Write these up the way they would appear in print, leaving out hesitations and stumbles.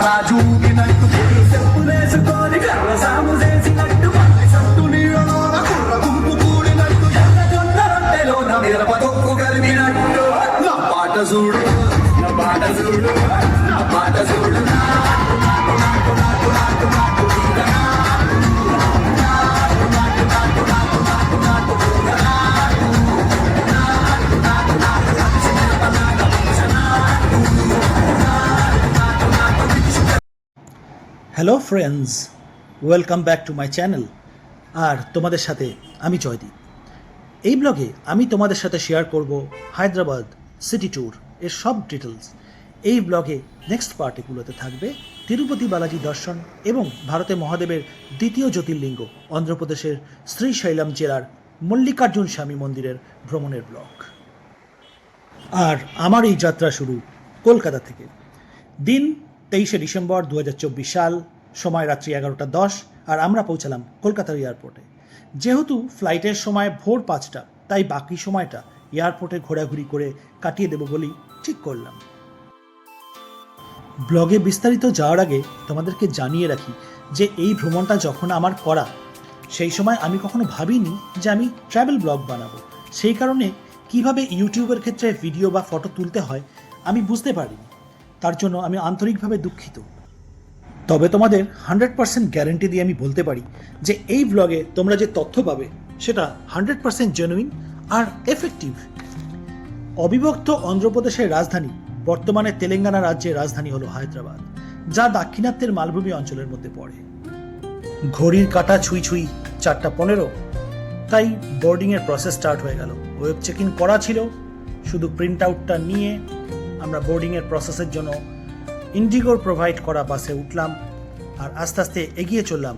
రాజు ఊగినట్టు చెప్పులేసుకొని కర్ర సాము చేసినట్టు మళ్ళీ సట్టు నీడలోన కుర్ర గుంపు కూడినట్టు ఎర్ర జొన్న రొట్టెలోన మిరప తొక్కు కలిపినట్టు నా పాట చూడు నా పాట చూడు నా పాట చూడు hello friends, welcome back to my channel. আর তোমাদের সাথে আমি জয়দীপ। এই ব্লগে আমি তোমাদের সাথে শেয়ার করব হায়দ্রাবাদ সিটি ট্যুর এর সব ডিটেলস। এই ব্লগে নেক্সট পার্টিগুলোতে থাকবে তিরুপতি বালাজি দর্শন এবং ভারতে মহাদেবের দ্বিতীয় জ্যোতির্লিঙ্গ অন্ধ্রপ্রদেশের শ্রীশৈলম জেলার মল্লিকার্জুন স্বামী মন্দিরের ভ্রমণের ব্লগ। আর আমার এই যাত্রা শুরু কলকাতা থেকে। দিন 23শে ডিসেম্বর 2024 সাল, সময় রাত্রি 11:10, আর আমরা পৌঁছালাম কলকাতার এয়ারপোর্টে। যেহেতু ফ্লাইটের সময় ভোর 5টা, তাই বাকি সময়টা এয়ারপোর্টে ঘোরাঘুরি করে কাটিয়ে দেব বলেই ঠিক করলাম। ব্লগে বিস্তারিত যাওয়ার আগে তোমাদেরকে জানিয়ে রাখি যে এই ভ্রমণটা যখন আমার করা, সেই সময় আমি কখনো ভাবিনি যে আমি ট্রাভেল ব্লগ বানাবো। সেই কারণে কিভাবে ইউটিউবের ক্ষেত্রে ভিডিও বা ফটো তুলতে হয় আমি বুঝতে পারিনি। তার জন্য আমি আন্তরিকভাবে দুঃখিত। তবে তোমাদের 100% গ্যারেন্টি দিয়ে আমি বলতে পারি যে এই ব্লগে তোমরা যে তথ্য পাবে সেটা 100% জেনুইন আর এফেক্টিভ। অবিভক্ত অন্ধ্রপ্রদেশের রাজধানী, বর্তমানে তেলেঙ্গানা রাজ্যের রাজধানী হলো হায়দ্রাবাদ, যা দাক্ষিণাত্যের মালভূমি অঞ্চলের মধ্যে পড়ে। ঘড়ির কাঁটা ছুঁই ছুঁই 4:15, তাই বোর্ডিংয়ের প্রসেস স্টার্ট হয়ে গেল। ওয়েব চেক ইন করা ছিল, শুধু প্রিন্ট আউটটা নিয়ে আমরা বোর্ডিংয়ের প্রসেসের জন্য ইন্ডিগোর প্রোভাইড করা বাসে উঠলাম আর আস্তে আস্তে এগিয়ে চললাম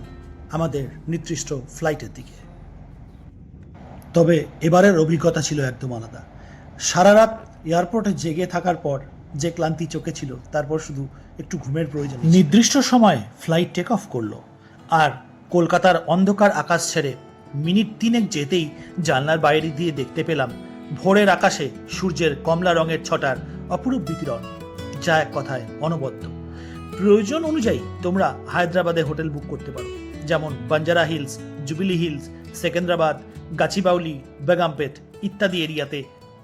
আমাদের নির্দিষ্ট ফ্লাইটের দিকে। তবে এবারের অভিজ্ঞতা ছিল একদম আলাদা। সারা রাত এয়ারপোর্টে জেগে থাকার পর যে ক্লান্তি চোখে ছিল, তারপর শুধু একটু ঘুমের প্রয়োজন। নির্দিষ্ট সময় ফ্লাইট টেক অফ করলো আর কলকাতার অন্ধকার আকাশ ছেড়ে মিনিট 3 যেতেই জানলার বাইরে দিয়ে দেখতে পেলাম ভোরের আকাশে সূর্যের কমলা রঙের ছটার অপরূপ বিকিরণ, যা এক কথায় অনবদ্য। প্রয়োজন অনুযায়ী তোমরা হায়দ্রাবাদে হোটেল বুক করতে পারো, যেমন Banjara Hills, Jubilee Hills, Secunderabad, Gachibowli, Begumpet ইত্যাদি এরিয়াতে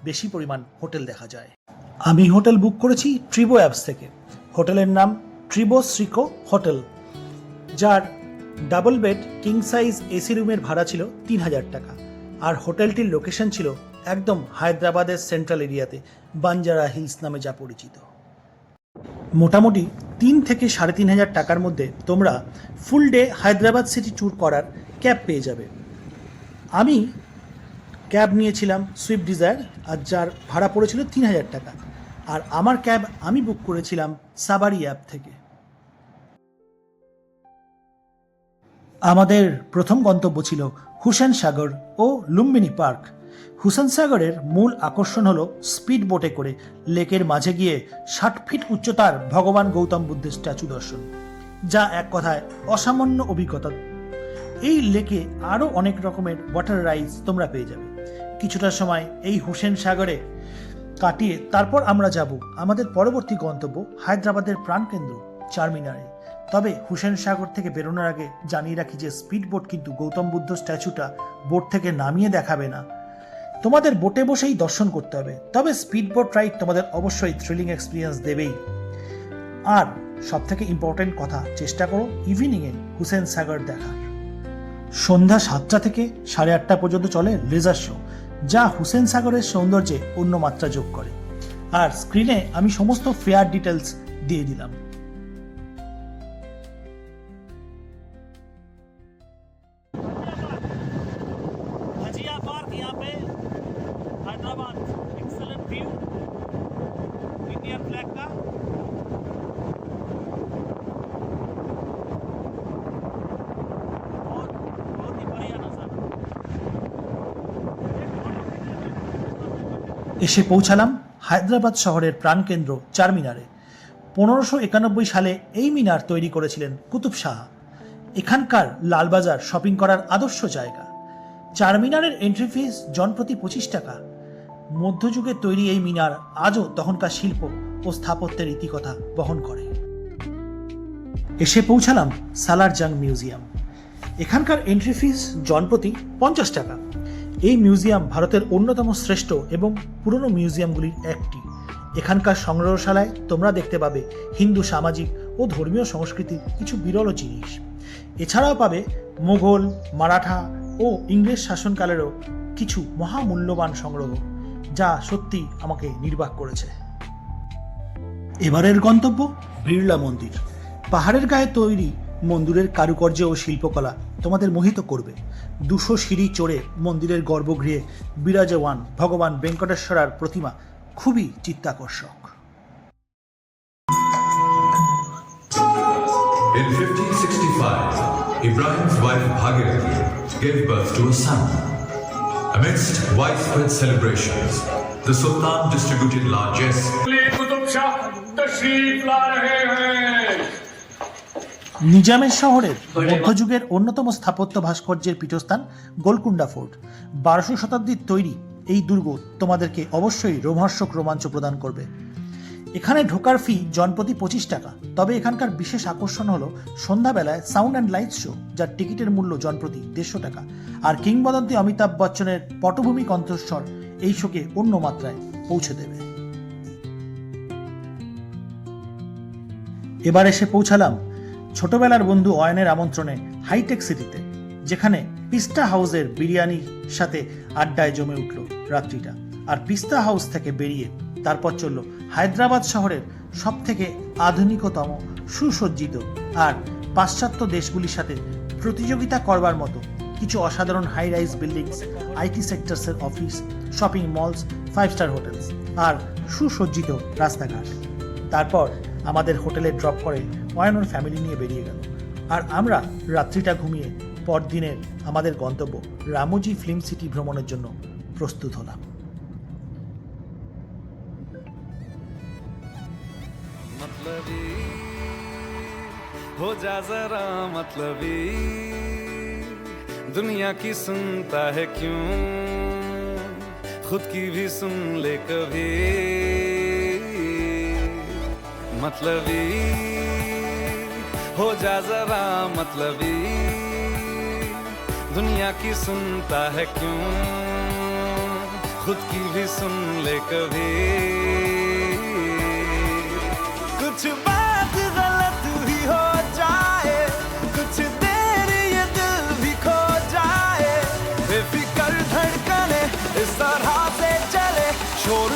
বেশি পরিমাণ হোটেল দেখা যায়। আমি হোটেল বুক করেছি ট্রিবো অ্যাপস থেকে। হোটেলের নাম ট্রিবো শ্রীকো হোটেল, যার double bed king size AC রুমের ভাড়া ছিল 3000 টাকা। আর হোটেলটির লোকেশন ছিল একদম হায়দ্রাবাদের সেন্ট্রাল এরিয়াতে, বাঞ্জারা হিলস নামে যা পরিচিত। মোটামুটি 3 থেকে 3500 টাকার মধ্যে তোমরা ফুল ডে হায়দ্রাবাদ সিটি ট্যুর করার ক্যাব পেয়ে যাবে। আমি ক্যাব নিয়েছিলাম সুইফট ডিজায়ার, আর যার ভাড়া পড়েছিল 3000 টাকা। আর আমার ক্যাব আমি বুক করেছিলাম সাবারি অ্যাপ থেকে। আমাদের প্রথম গন্তব্য ছিল হুসেন সাগর ও লুম্বিনী পার্ক। হুসেন সাগরের মূল আকর্ষণ হলো স্পিড বোটে করে লেকের মাঝে গিয়ে 60 ফিট উচ্চতার ভগবান গৌতম বুদ্ধের স্ট্যাচু দর্শন, যা এক কথায় অসামান্য অভিজ্ঞতা। এই লেকে আরও অনেক রকমের ওয়াটার রাইডস তোমরা পেয়ে যাবে। কিছুটা সময় এই হুসেন সাগরে কাটিয়ে তারপর আমরা যাব আমাদের পরবর্তী গন্তব্য হায়দ্রাবাদের প্রাণকেন্দ্র চারমিনারে। তবে হুসেন সাগর থেকে বেরোনোর আগে জানিয়ে রাখি যে স্পিড বোট কিন্তু গৌতম বুদ্ধ স্ট্যাচুটা বোট থেকে নামিয়ে দেখাবে না, তোমাদের বোটে বসেই দর্শন করতে হবে। তবে স্পিড বোট রাইড তোমাদের অবশ্যই থ্রিলিং এক্সপিরিয়েন্স দেবেই। আর সব থেকে ইম্পর্টেন্ট কথা, চেষ্টা করো ইভিনিংয়ে হুসেন সাগর দেখার। সন্ধ্যা 7টা থেকে 8:30 পর্যন্ত চলে লেজার শো, যা হুসেন সাগরের সৌন্দর্যে অন্য মাত্রা যোগ করে। আর স্ক্রিনে আমি সমস্ত ফেয়ার ডিটেলস দিয়ে দিলাম। এসে পৌঁছালাম হায়দ্রাবাদ শহরের প্রাণকেন্দ্র চারমিনারে। 1591 সালে এই মিনার তৈরি করেছিলেন কুতুব শাহ। এখানকার লালবাজার শপিং করার আদর্শ জায়গা। চারমিনারের এন্ট্রি ফিস জনপ্রতি 25 টাকা। মধ্যযুগে তৈরি এই মিনার আজও তখনকার শিল্প ও স্থাপত্যের ইতিকথা বহন করে। এসে পৌঁছালাম সালার জাং মিউজিয়াম। এখানকার এন্ট্রি ফিস জনপ্রতি 50 টাকা। এই মিউজিয়াম ভারতের অন্যতম শ্রেষ্ঠ এবং পুরনো মিউজিয়ামগুলির একটি। এখানকার সংগ্রহশালায় তোমরা দেখতে পাবে হিন্দু সামাজিক ও ধর্মীয় সংস্কৃতির কিছু বিরল জিনিস। এছাড়াও পাবে মোগল, মারাঠা ও ইংরেজ শাসনকালেরও কিছু মহামূল্যবান সংগ্রহ, যা সত্যি আমাকে নির্বাক করেছে। এবারের গন্তব্য বিড়লা মন্দির। পাহাড়ের গায়ে তৈরি মন্দিরের কারুকার্য ও শিল্পকলা তোমাদের মোহিত করবে। 200 সিঁড়ি চড়ে মন্দিরের গর্ভগৃহে বিরাজমান ভগবান বেঙ্কটেশ্বরার প্রতিমা খুবই চিত্তাকর্ষক। In 1565, Ibrahim's wife Bhagirathi gave birth to a son. Amidst widespread celebrations, the Sultan distributed largesse. Qutub Shah तशरीफ ला रहे हैं। নিজামের শহরের মধ্যযুগের অন্যতম স্থাপত্য ভাস্কর্যের পীঠস্থান গোলকুন্ডা ফোর্ট। 12শো শতাব্দীর তৈরি এই দুর্গ তোমাদেরকে অবশ্যই রোমহর্ষক রোমাঞ্চ প্রদান করবে। এখানে ঢোকার ফি জনপ্রতি 25 টাকা। তবে এখানকার বিশেষ আকর্ষণ হলো সন্ধ্যাবেলায় সাউন্ড অ্যান্ড লাইটস শো, যার টিকিটের মূল্য জনপ্রতি 150 টাকা। আর কিংবদন্তি অমিতাভ বচ্চনের পটভূমি কণ্ঠস্বর এই শোকে অন্য মাত্রায় পৌঁছে দেবে। এবার এসে পৌঁছালাম ছোটবেলার বন্ধু অয়নের আমন্ত্রণে হাইটেক সিটিতে, যেখানে পিস্তা হাউসের বিরিয়ানির সাথে আড্ডায় জমে উঠল রাত্রিটা। আর পিস্তা হাউস থেকে বেরিয়ে তারপর চলল হায়দ্রাবাদ শহরের সব থেকে আধুনিকতম, সুসজ্জিত আর পাশ্চাত্য দেশগুলির সাথে প্রতিযোগিতা করবার মতো কিছু অসাধারণ হাই রাইজ বিল্ডিংস, আইটি সেক্টরসের office, shopping malls, 5 star hotels আর সুসজ্জিত রাস্তাঘাট। তারপর আমাদের হোটেলে ড্রপ করে অয়নর ফ্যামিলি নিয়ে বেরিয়ে গেল। আর আমরা রাত্রিটা ঘুমিয়ে পরদিনের আমাদের গন্তব্য রামোজি ফিল্ম সিটি ভ্রমণের জন্য প্রস্তুত হলাম। मतलबी हो जा जरा मतलबी, दुनिया की सुनता है क्यों, खुद की भी सुन ले कभी। मतलबी हो जा जरा मतलबी, दुनिया की सुनता है क्यों, खुद की भी सुन ले कभी। कुछ बात गलत भी हो जाए, कुछ देर ये दिल भी खो जाए, बेफिक्र धड़कने इस तरह से चले, शोर